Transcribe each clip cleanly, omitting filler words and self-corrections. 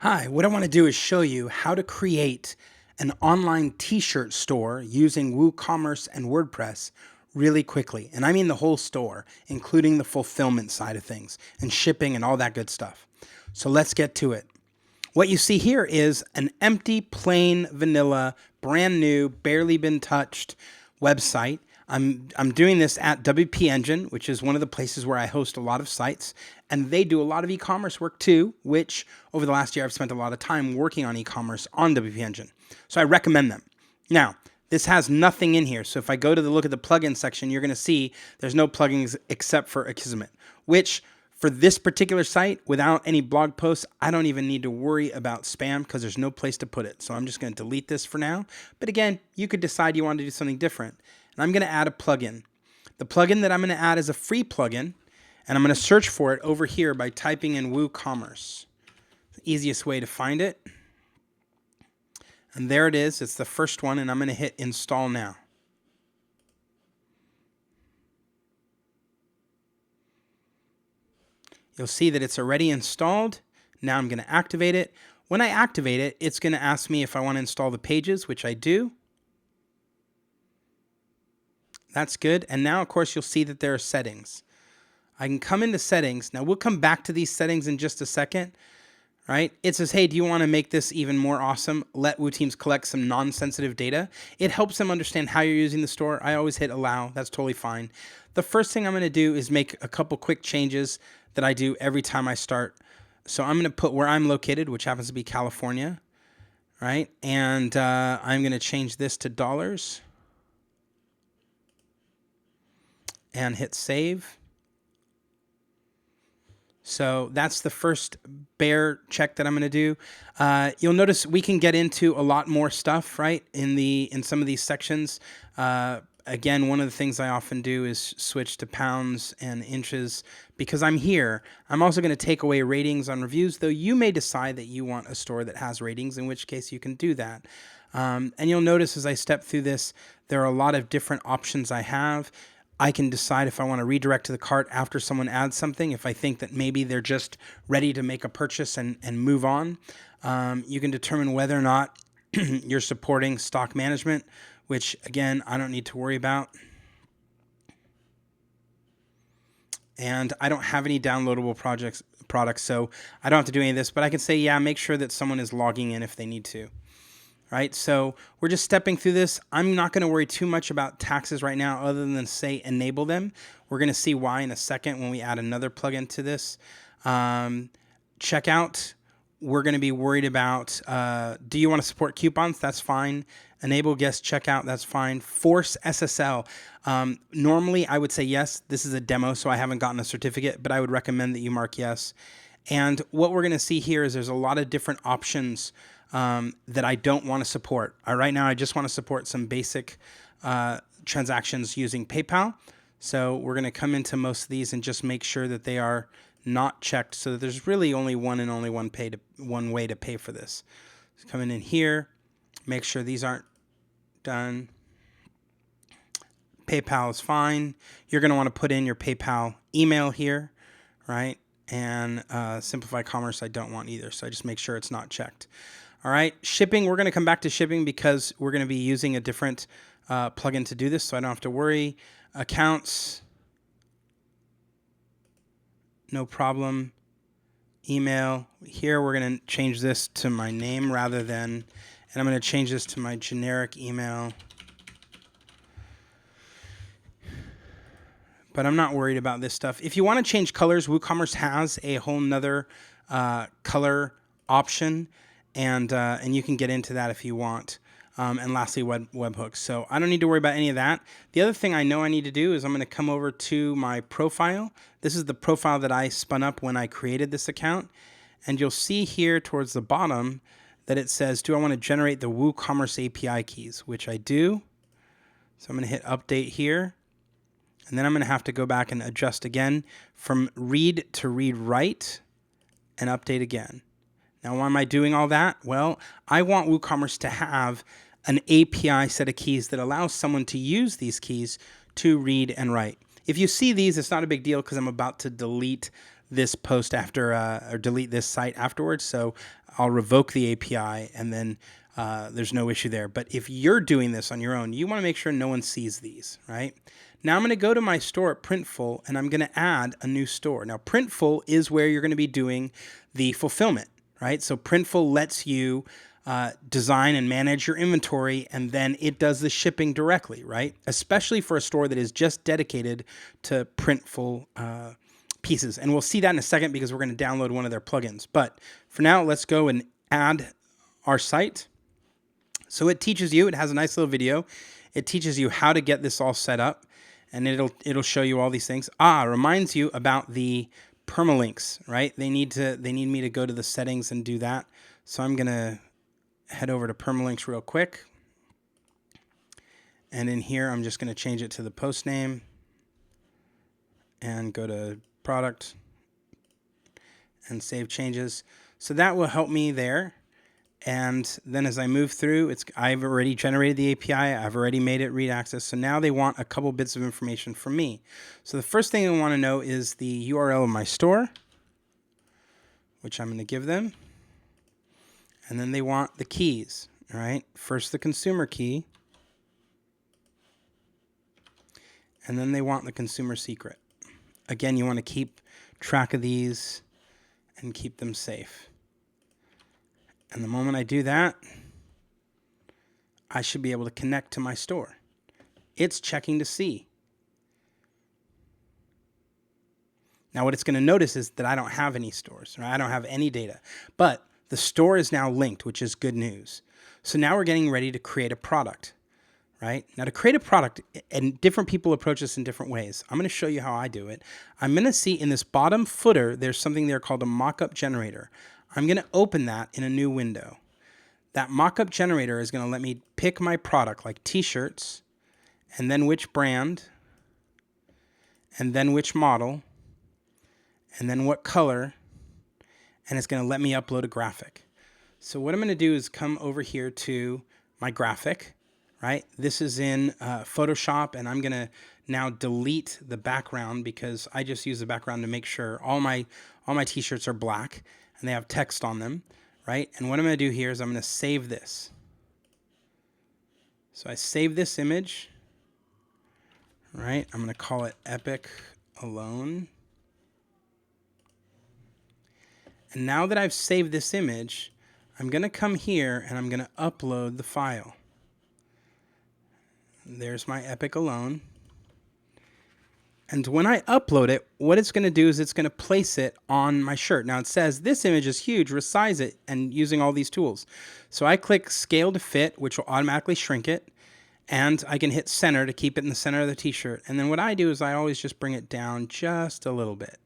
Hi, what I want to do is show you how to create an online t-shirt store using WooCommerce and WordPress really quickly. And I mean the whole store, including the fulfillment side of things and shipping and all that good stuff. So let's get to it. What you see here is an empty, plain, vanilla, brand new, barely been touched website. I'm doing this at WP Engine, which is one of the places where I host a lot of sites, and they do a lot of e-commerce work too, which over the last year I've spent a lot of time working on e-commerce on WP Engine. So I recommend them. Now, this has nothing in here. So if I go to the look at the plugin section, you're going to see there's no plugins except for Akismet, which for this particular site, without any blog posts, I don't even need to worry about spam because there's no place to put it. So I'm just going to delete this for now. But again, you could decide you want to do something different. And I'm going to add a plugin. The plugin that I'm going to add is a free plugin, and I'm going to search for it over here by typing in WooCommerce. The easiest way to find it. And there it is. It's the first one, and I'm going to hit install now. You'll see that it's already installed. Now I'm going to activate it. When I activate it, it's going to ask me if I want to install the pages, which I do. That's good. And now, of course, you'll see that there are settings. I can come into settings. Now, we'll come back to these settings in just a second, right? It says, hey, do you want to make this even more awesome? Let WooTeams collect some non-sensitive data. It helps them understand how you're using the store. I always hit allow. That's totally fine. The first thing I'm going to do is make a couple quick changes that I do every time I start. So I'm going to put where I'm located, which happens to be California, right? And I'm going to change this to dollars and hit save. So that's the first bare check that I'm going to do. You'll notice we can get into a lot more stuff, right? In some of these sections. Again, one of the things I often do is switch to pounds and inches because I'm here. I'm also going to take away ratings on reviews, though you may decide that you want a store that has ratings, in which case you can do that. And you'll notice as I step through this, there are a lot of different options I have. I can decide if I want to redirect to the cart after someone adds something, if I think that maybe they're just ready to make a purchase and move on. You can determine whether or not you're supporting stock management, which, again, I don't need to worry about. And I don't have any downloadable products, so I don't have to do any of this. But I can say, yeah, make sure that someone is logging in if they need to. Right, so we're just stepping through this. I'm not going to worry too much about taxes right now other than say enable them. We're going to see why in a second when we add another plugin to this. Checkout, we're going to be worried about, do you want to support coupons? That's fine. Enable guest checkout, that's fine. Force SSL. Normally, I would say yes. This is a demo, so I haven't gotten a certificate, but I would recommend that you mark yes. And what we're going to see here is there's a lot of different options that I don't want to support. Right now, I just want to support some basic transactions using PayPal. So we're going to come into most of these and just make sure that they are not checked so that there's really only one way to pay for this. So coming in here, make sure these aren't done. PayPal is fine. You're going to want to put in your PayPal email here, right? And Simplify Commerce, I don't want either. So I just make sure it's not checked. All right, shipping, we're going to come back to shipping because we're going to be using a different plugin to do this, so I don't have to worry. Accounts, no problem. Email, here we're going to change this to my name rather than, and I'm going to change this to my generic email. But I'm not worried about this stuff. If you want to change colors, WooCommerce has a whole nother color option. And you can get into that if you want. And lastly, webhooks. So I don't need to worry about any of that. The other thing I know I need to do is I'm going to come over to my profile. This is the profile that I spun up when I created this account. And you'll see here towards the bottom that it says, do I want to generate the WooCommerce API keys, which I do. So I'm going to hit update here. And then I'm going to have to go back and adjust again from read to read write and update again. Now, why am I doing all that? Well, I want WooCommerce to have an API set of keys that allows someone to use these keys to read and write. If you see these, it's not a big deal because I'm about to delete this post after or delete this site afterwards. So I'll revoke the API and then there's no issue there. But if you're doing this on your own, you want to make sure no one sees these, right? Now I'm going to go to my store at Printful and I'm going to add a new store. Now Printful is where you're going to be doing the fulfillment, right? So Printful lets you design and manage your inventory, and then it does the shipping directly, right? Especially for a store that is just dedicated to Printful pieces. And we'll see that in a second because we're going to download one of their plugins. But for now, let's go and add our site. So it teaches you, it has a nice little video. It teaches you how to get this all set up, and it'll show you all these things. Reminds you about the permalinks, right? They need me to go to the settings and do that. So I'm going to head over to permalinks real quick. And in here, I'm just going to change it to the post name and go to product and save changes. So that will help me there. And then as I move through, I've already generated the API. I've already made it read access. So now they want a couple bits of information from me. So the first thing I want to know is the URL of my store, which I'm going to give them. And then they want the keys, all right? First, the consumer key. And then they want the consumer secret. Again, you want to keep track of these and keep them safe. And the moment I do that, I should be able to connect to my store. It's checking to see. Now, what it's going to notice is that I don't have any stores, or I don't have any data. But the store is now linked, which is good news. So now we're getting ready to create a product, right? Now to create a product, and different people approach this in different ways. I'm going to show you how I do it. I'm going to see in this bottom footer, there's something there called a mockup generator. I'm going to open that in a new window. That mockup generator is going to let me pick my product, like t-shirts, and then which brand, and then which model, and then what color, and it's going to let me upload a graphic. So what I'm going to do is come over here to my graphic, right? This is in Photoshop, and I'm going to now delete the background because I just use the background to make sure all my t-shirts are black and they have text on them, right? And what I'm going to do here is I'm going to save this. So I save this image, right? I'm going to call it Epic Alone. And now that I've saved this image, I'm going to come here and I'm going to upload the file. There's my Epic Alone. And when I upload it, what it's going to do is it's going to place it on my shirt. Now it says this image is huge, resize it, and using all these tools. So I click scale to fit, which will automatically shrink it. And I can hit center to keep it in the center of the t-shirt. And then what I do is I always just bring it down just a little bit.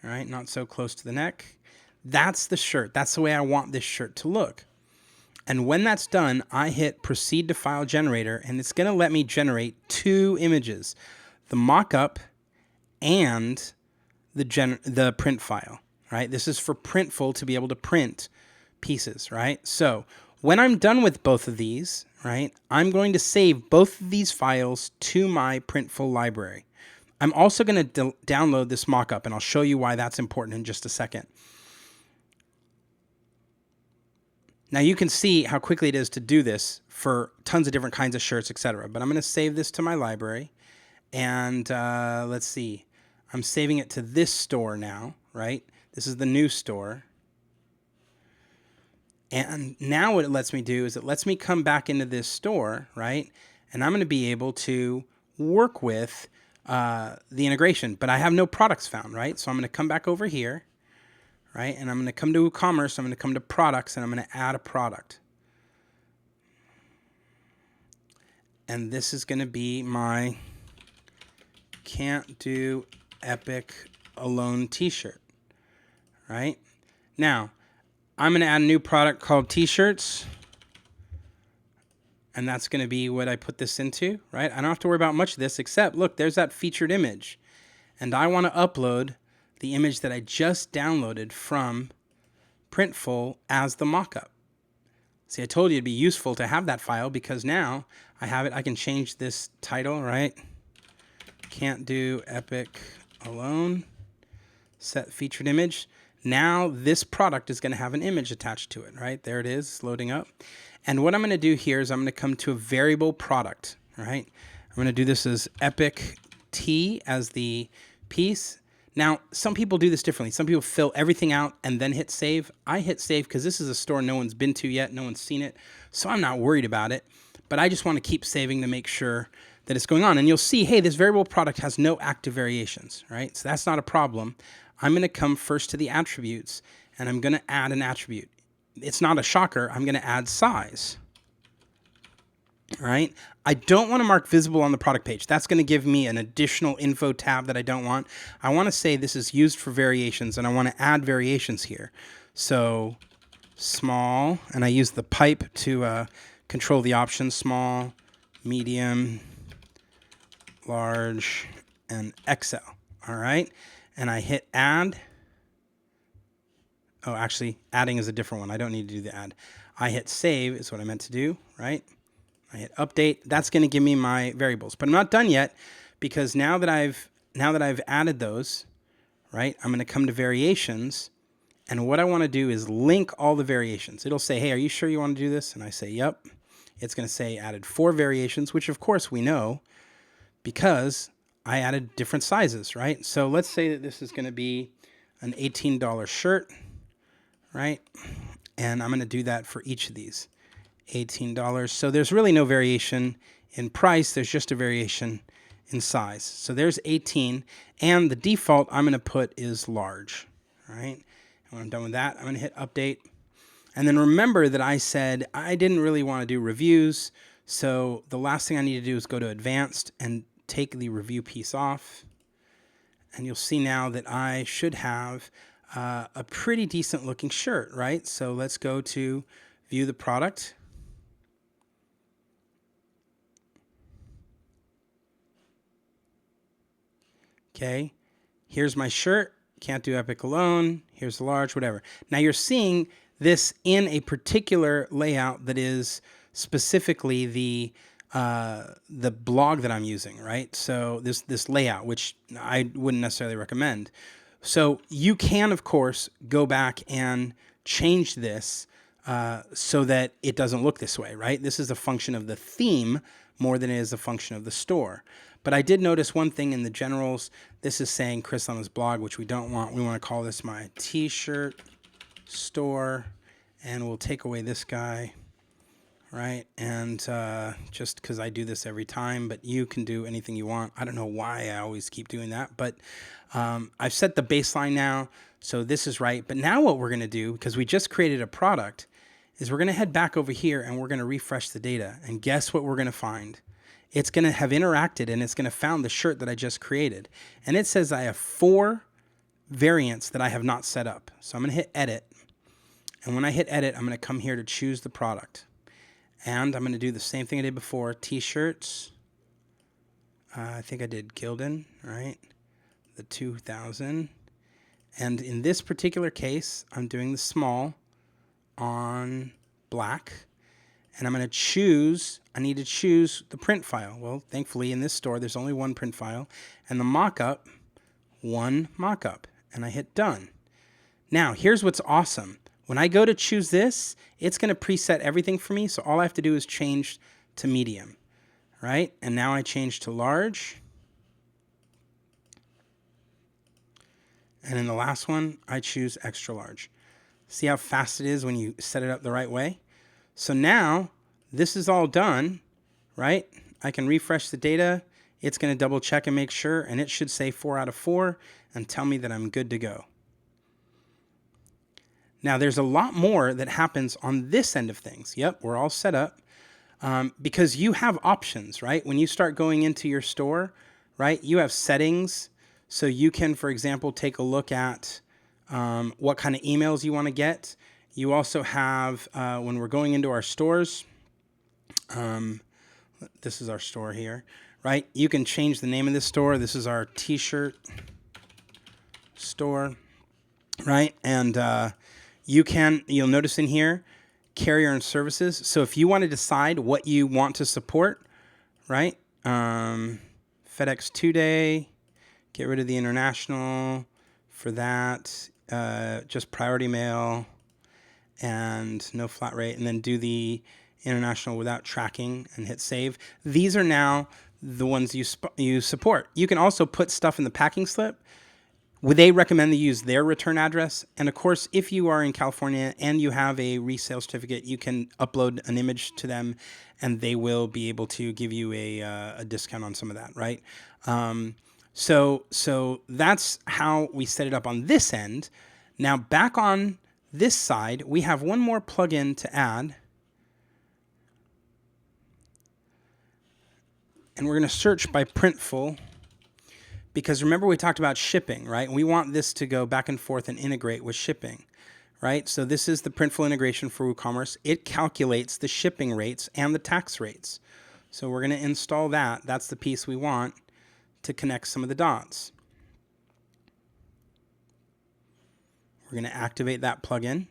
All right, not so close to the neck. That's the shirt. That's the way I want this shirt to look. And when that's done, I hit proceed to file generator, and it's going to let me generate two images, the mock-up and the print file, right? This is for Printful to be able to print pieces, right? So when I'm done with both of these, right, I'm going to save both of these files to my Printful library. I'm also going to download this mock-up, and I'll show you why that's important in just a second. Now you can see how quickly it is to do this for tons of different kinds of shirts, etc. But I'm going to save this to my library, and let's see. I'm saving it to this store now, right? This is the new store. And now what it lets me do is it lets me come back into this store, right? And I'm going to be able to work with the integration, but I have no products found, right? So I'm going to come back over here, right? And I'm going to come to WooCommerce, I'm going to come to products, and I'm going to add a product. And this is going to be my Can't Do Epic Alone t-shirt, right? Now, I'm going to add a new product called t-shirts. And that's going to be what I put this into, right? I don't have to worry about much of this except, look, there's that featured image. And I want to upload the image that I just downloaded from Printful as the mockup. See, I told you it'd be useful to have that file because now I have it. I can change this title, right? Can't Do Epic Alone. set featured image. Now this product is going to have an image attached to it, right? There it is, loading up. And what I'm going to do here is I'm going to come to a variable product, right? I'm going to do this as epic T as the piece. Now, some people do this differently. Some people fill everything out and then hit save. I hit save because this is a store no one's been to yet, no one's seen it, so I'm not worried about it. But I just want to keep saving to make sure that it's going on. And you'll see, hey, this variable product has no active variations, right? So that's not a problem. I'm going to come first to the attributes, and I'm going to add an attribute. It's not a shocker. I'm going to add size. All right. I don't want to mark visible on the product page. That's going to give me an additional info tab that I don't want. I want to say this is used for variations, and I want to add variations here. So small, and I use the pipe to control the options: small, medium, large, and XL. All right. And I hit add. Oh, actually, adding is a different one. I don't need to do the add. I hit save is what I meant to do, right? I hit update. That's going to give me my variables, but I'm not done yet, because now that I've added those, right, I'm going to come to variations, and what I want to do is link all the variations. It'll say, hey, are you sure you want to do this? And I say, yep. It's going to say added 4 variations, which of course we know because I added different sizes, right? So let's say that this is going to be an $18 shirt, right? And I'm going to do that for each of these. $18. So there's really no variation in price. There's just a variation in size. So there's 18, and the default I'm going to put is large. All right. And when I'm done with that, I'm going to hit update. And then remember that I said I didn't really want to do reviews. So the last thing I need to do is go to advanced and take the review piece off. And you'll see now that I should have a pretty decent looking shirt, right? So let's go to view the product. Okay, here's my shirt. Can't do epic alone. Here's the large, whatever. Now you're seeing this in a particular layout that is specifically the blog that I'm using, right? So this layout, which I wouldn't necessarily recommend. So you can, of course, go back and change this so that it doesn't look this way, right? This is a function of the theme more than it is a function of the store. But I did notice one thing in the generals. This is saying Chris on his blog, which we don't want. We want to call this my t-shirt store, and we'll take away this guy, right? And just because I do this every time, but you can do anything you want. I don't know why I always keep doing that, but I've set the baseline now, so this is right. But now what we're going to do, because we just created a product, is we're going to head back over here and we're going to refresh the data. And guess what we're going to find? It's going to have interacted, and it's going to found the shirt that I just created. And it says I have 4 variants that I have not set up. So I'm going to hit edit. And when I hit edit, I'm going to come here to choose the product. And I'm going to do the same thing I did before. T-shirts. I think I did Gildan, right? The 2000. And in this particular case, I'm doing the small on black. And I'm going to choose, I need to choose the print file. Well, thankfully in this store, there's only one print file. And the mockup, one mockup. And I hit done. Now, here's what's awesome. When I go to choose this, it's going to preset everything for me. So all I have to do is change to medium, right? And now I change to large. And in the last one, I choose extra large. See how fast it is when you set it up the right way? So now this is all done, right? I can refresh the data. It's going to double check and make sure, and it should say 4 out of 4 and tell me that I'm good to go. Now there's a lot more that happens on this end of things. Yep, we're all set up because you have options, right? When you start going into your store, right, you have settings. So you can, for example, take a look at what kind of emails you want to get. You also have, when we're going into our stores, this is our store here, right? You can change the name of this store. This is our t-shirt store, right? And you'll notice in here, carrier and services. So if you want to decide what you want to support, right? FedEx 2-day, get rid of the international, For that, just priority mail and no flat rate, and then do the international without tracking and hit save. These are now the ones you support. You can also put stuff in the packing slip. Would they recommend that you use their return address? And of course, if you are in California and you have a resale certificate, you can upload an image to them, and they will be able to give you a discount on some of that, right? So that's how we set it up on this end. Now back on this side, we have one more plugin to add. And we're going to search by Printful, because remember we talked about shipping, right? We want this to go back and forth and integrate with shipping, right? So this is the Printful integration for WooCommerce. It calculates the shipping rates and the tax rates. So we're going to install that. That's the piece we want to connect some of the dots. We're going to activate that plugin.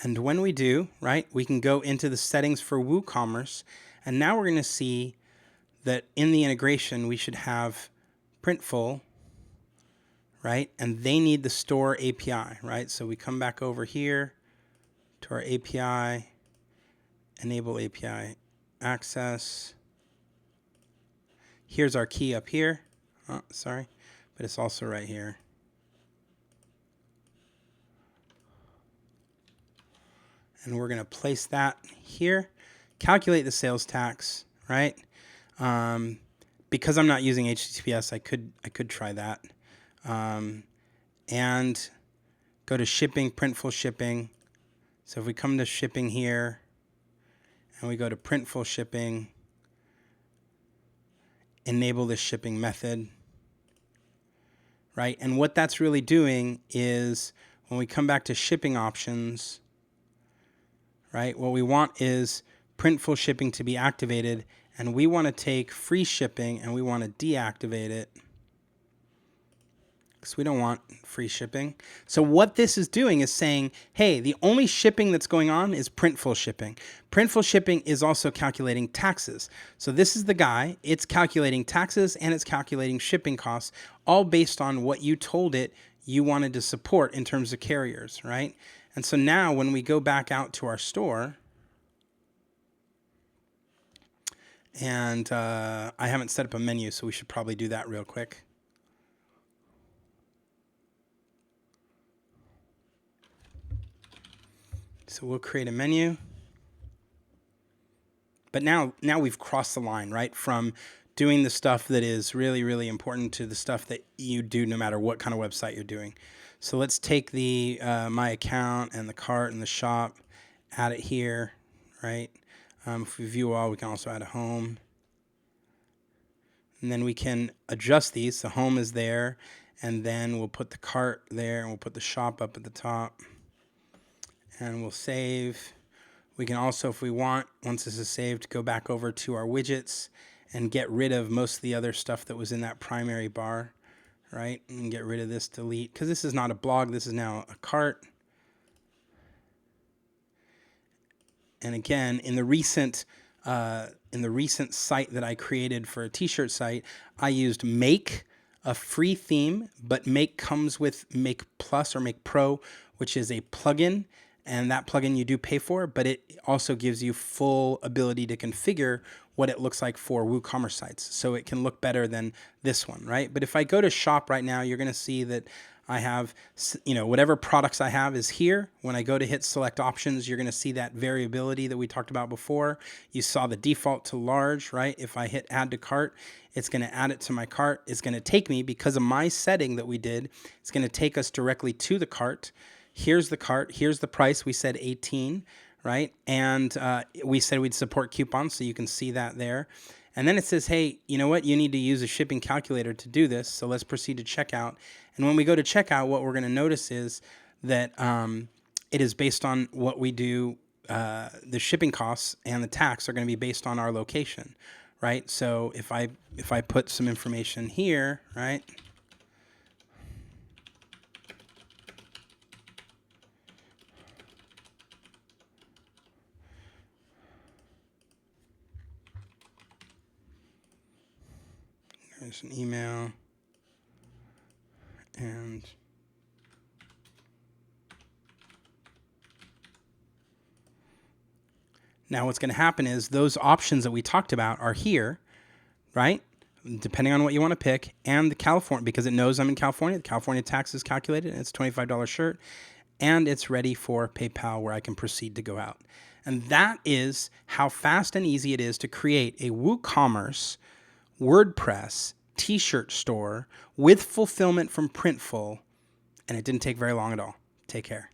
And when we do, right, we can go into the settings for WooCommerce, and now we're going to see that in the integration we should have Printful, right, and they need the store API, right? So we come back over here to our API, enable API access. Here's our key up here. Oh, sorry, but it's also right here. And we're going to place that here, calculate the sales tax, right? Because I'm not using HTTPS, I could try that. And go to shipping, Printful shipping. So if we come to shipping here, and we go to Printful shipping, enable the shipping method, right? And what that's really doing is when we come back to shipping options, right, what we want is Printful shipping to be activated, and we want to take free shipping and we want to deactivate it because we don't want free shipping. So what this is doing is saying, hey, the only shipping that's going on is Printful shipping. Printful shipping is also calculating taxes. So this is the guy. It's calculating taxes and it's calculating shipping costs, all based on what you told it you wanted to support in terms of carriers, right? And so now when we go back out to our store, and I haven't set up a menu, so we should probably do that real quick. So we'll create a menu. But now we've crossed the line, right? From doing the stuff that is really, really important to the stuff that you do no matter what kind of website you're doing. So let's take the my account and the cart and the shop, add it here, right? If we view all, we can also add a home. And then we can adjust these. So home is there, and then we'll put the cart there, and we'll put the shop up at the top. And we'll save. We can also, if we want, once this is saved, go back over to our widgets and get rid of most of the other stuff that was in that primary bar, right? And get rid of this, delete, because this is not a blog, this is now a cart. And again, in the recent site that I created for a t-shirt site, I used Make, a free theme, but Make comes with Make Plus or Make Pro, which is a plugin. And that plugin you do pay for, but it also gives you full ability to configure what it looks like for WooCommerce sites. So it can look better than this one, right? But if I go to shop right now, you're going to see that I have, whatever products I have is here. When I go to hit select options, you're going to see that variability that we talked about before. You saw the default to large, right? If I hit add to cart, it's going to add it to my cart. It's going to take me, because of my setting that we did, it's going to take us directly to the cart. Here's the cart. Here's the price. We said 18, right? And we said we'd support coupons, so you can see that there. And then it says, hey, you know what? You need to use a shipping calculator to do this. So let's proceed to checkout. And when we go to checkout, what we're going to notice is that it is based on what we do. The shipping costs and the tax are going to be based on our location, right? So if I put some information here, right? There's an email. and now what's going to happen is those options that we talked about are here, right? Depending on what you want to pick, and the California, because it knows I'm in California, the California tax is calculated, and it's a $25 shirt, and it's ready for PayPal where I can proceed to go out. And that is how fast and easy it is to create a WooCommerce WordPress t-shirt store with fulfillment from Printful, and it didn't take very long at all. Take care.